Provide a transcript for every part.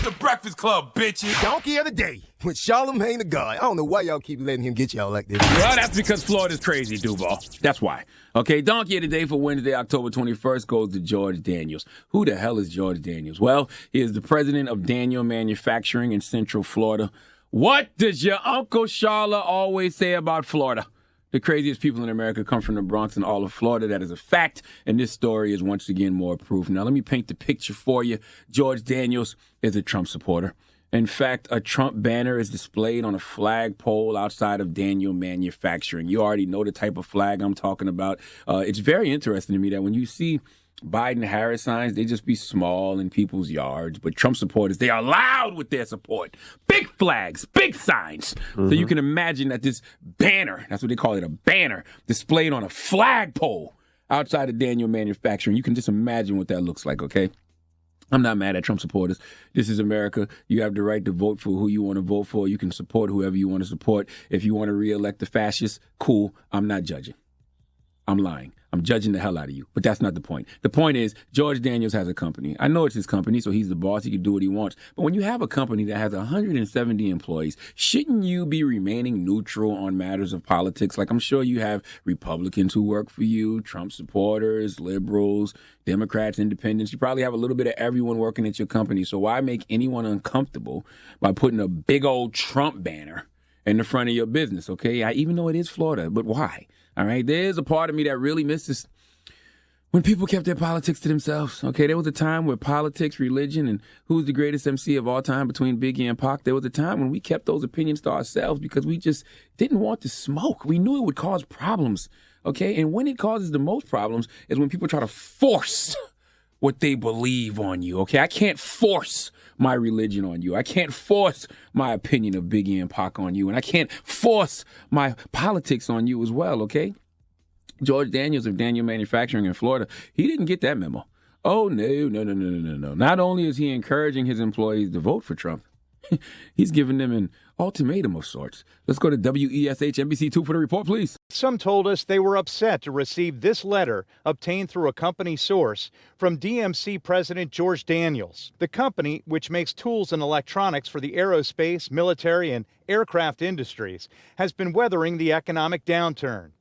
the Breakfast Club, bitches. Donkey of the day with Charlamagne the God. I don't know why y'all keep letting him get y'all like this. Well, that's because Florida's crazy, Duval. That's why. Okay, Donkey of the day for Wednesday, October 21st goes to George Daniels. Who the hell is George Daniels? Well, he is the president of Daniel Manufacturing in Central Florida. What does your Uncle Charla always say about Florida? The craziest people in America come from the Bronx and all of Florida. That is a fact, and this story is once again more proof. Now, let me paint the picture for you. George Daniels is a Trump supporter. In fact, a Trump banner is displayed on a flagpole outside of Daniel Manufacturing. You already know the type of flag I'm talking about. It's very interesting to me that when you see Biden-Harris signs, they just be small in people's yards. But Trump supporters, they are loud with their support. Big flags, big signs. So you can imagine that this banner, that's what they call it, a banner, displayed on a flagpole outside of Daniel Manufacturing. You can just imagine what that looks like, okay? I'm not mad at Trump supporters. This is America. You have the right to vote for who you want to vote for. You can support whoever you want to support. If you want to reelect the fascists, cool. I'm not judging. I'm lying. I'm judging the hell out of you. But that's not the point. The point is, George Daniels has a company. I know it's his company, so he's the boss. He can do what he wants. But when you have a company that has 170 employees, shouldn't you be remaining neutral on matters of politics? Like, I'm sure you have Republicans who work for you, Trump supporters, liberals, Democrats, independents. You probably have a little bit of everyone working at your company. So why make anyone uncomfortable by putting a big old Trump banner in the front of your business, okay? Even though it is Florida, but why? All right, there's a part of me that really misses when people kept their politics to themselves. Okay, there was a time where politics, religion, and who's the greatest MC of all time between Biggie and Pac, there was a time when we kept those opinions to ourselves because we just didn't want to smoke. We knew it would cause problems, okay? And when it causes the most problems is when people try to force what they believe on you, okay? I can't force my religion on you. I can't force my opinion of Biggie and Pac on you. And I can't force my politics on you as well, okay? George Daniels of Daniel Manufacturing in Florida, he didn't get that memo. Oh, no. Not only is he encouraging his employees to vote for Trump, he's giving them an ultimatum of sorts. Let's go to WESH NBC2 for the report, please. Some told us they were upset to receive this letter obtained through a company source from DMC President George Daniels. The company, which makes tools and electronics for the aerospace, military, and aircraft industries, has been weathering the economic downturn.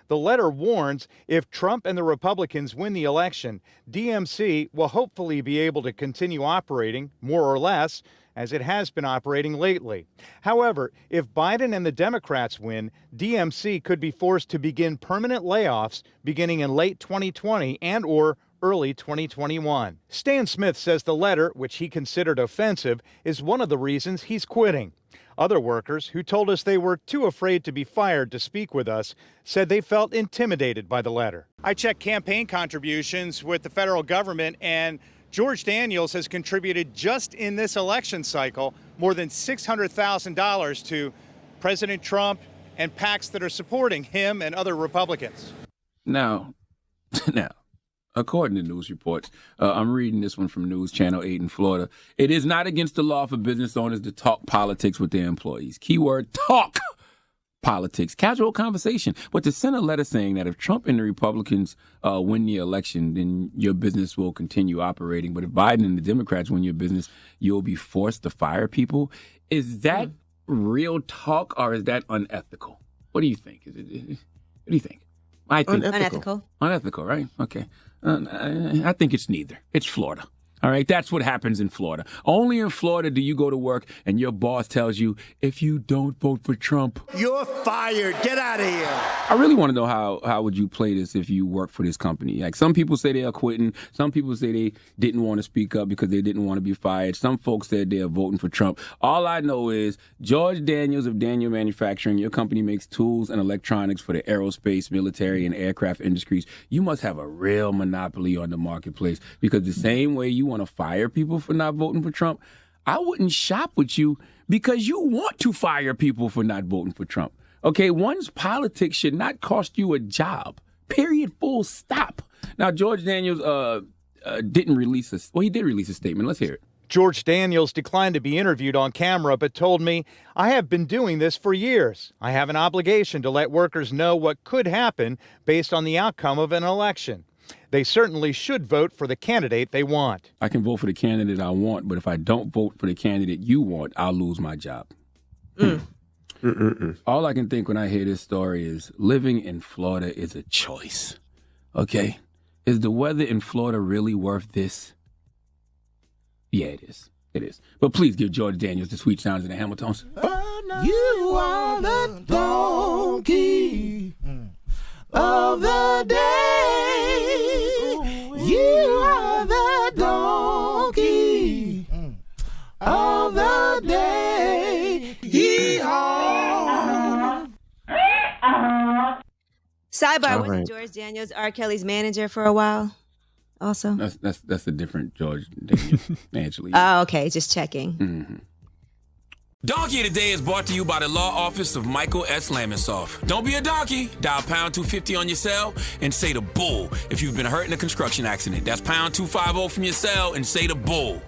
The letter warns if Trump and the Republicans win the election, DMC will hopefully be able to continue operating, more or less, as it has been operating lately. However, if Biden and the Democrats win, DMC could be forced to begin permanent layoffs beginning in late 2020 and or early 2021. Stan Smith says the letter, which he considered offensive, is one of the reasons he's quitting. Other workers, who told us they were too afraid to be fired to speak with us, said they felt intimidated by the letter. I checked campaign contributions with the federal government, and George Daniels has contributed just in this election cycle more than $600,000 to President Trump and PACs that are supporting him and other Republicans. Now, according to news reports, I'm reading this one from News Channel 8 in Florida. It is not against the law for business owners to talk politics with their employees. Keyword, talk politics, casual conversation. But to send a letter saying that if Trump and the Republicans win the election, then your business will continue operating. But if Biden and the Democrats win your business, you'll be forced to fire people. Is that real talk or is that unethical? What do you think? What do you think? I think unethical. Unethical, right? Okay. I think it's neither. It's Florida. All right, that's what happens in Florida. Only in Florida do you go to work and your boss tells you, if you don't vote for Trump, You're fired. Get out of here. I really want to know how would you play this if you work for this company? Like, some people say they are quitting. Some people say they didn't want to speak up because they didn't want to be fired. Some folks said they are voting for Trump. All I know is George Daniels of Daniel Manufacturing, your company makes tools and electronics for the aerospace, military, and aircraft industries. You must have a real monopoly on the marketplace, because the same way you want to fire people for not voting for Trump, I wouldn't shop with you because you want to fire people for not voting for Trump. Okay, one's politics should not cost you a job. Period. Full stop. Now, George Daniels didn't release a... Well, he did release a statement. Let's hear it. George Daniels declined to be interviewed on camera, but told me, I have been doing this for years. I have an obligation to let workers know what could happen based on the outcome of an election. They certainly should vote for the candidate they want. I can vote for the candidate I want, but if I don't vote for the candidate you want, I'll lose my job. All I can think when I hear this story is living in Florida is a choice. Okay? Is the weather in Florida really worth this? Yeah, it is. It is. But please give George Daniels the sweet sounds of the Hamiltons. You are the donkey of the day. You are the donkey of the day. Yee-haw. Sidebar, wasn't George Daniels R. Kelly's manager for a while? Also, that's a different George Daniels, actually. Oh, okay, just checking. Mm-hmm. Donkey of the Day is brought to you by the law office of Michael S. Lamonsoff. Don't be a donkey. Dial pound 250 on your cell and say the bull if you've been hurt in a construction accident. That's pound 250 from your cell and say the bull.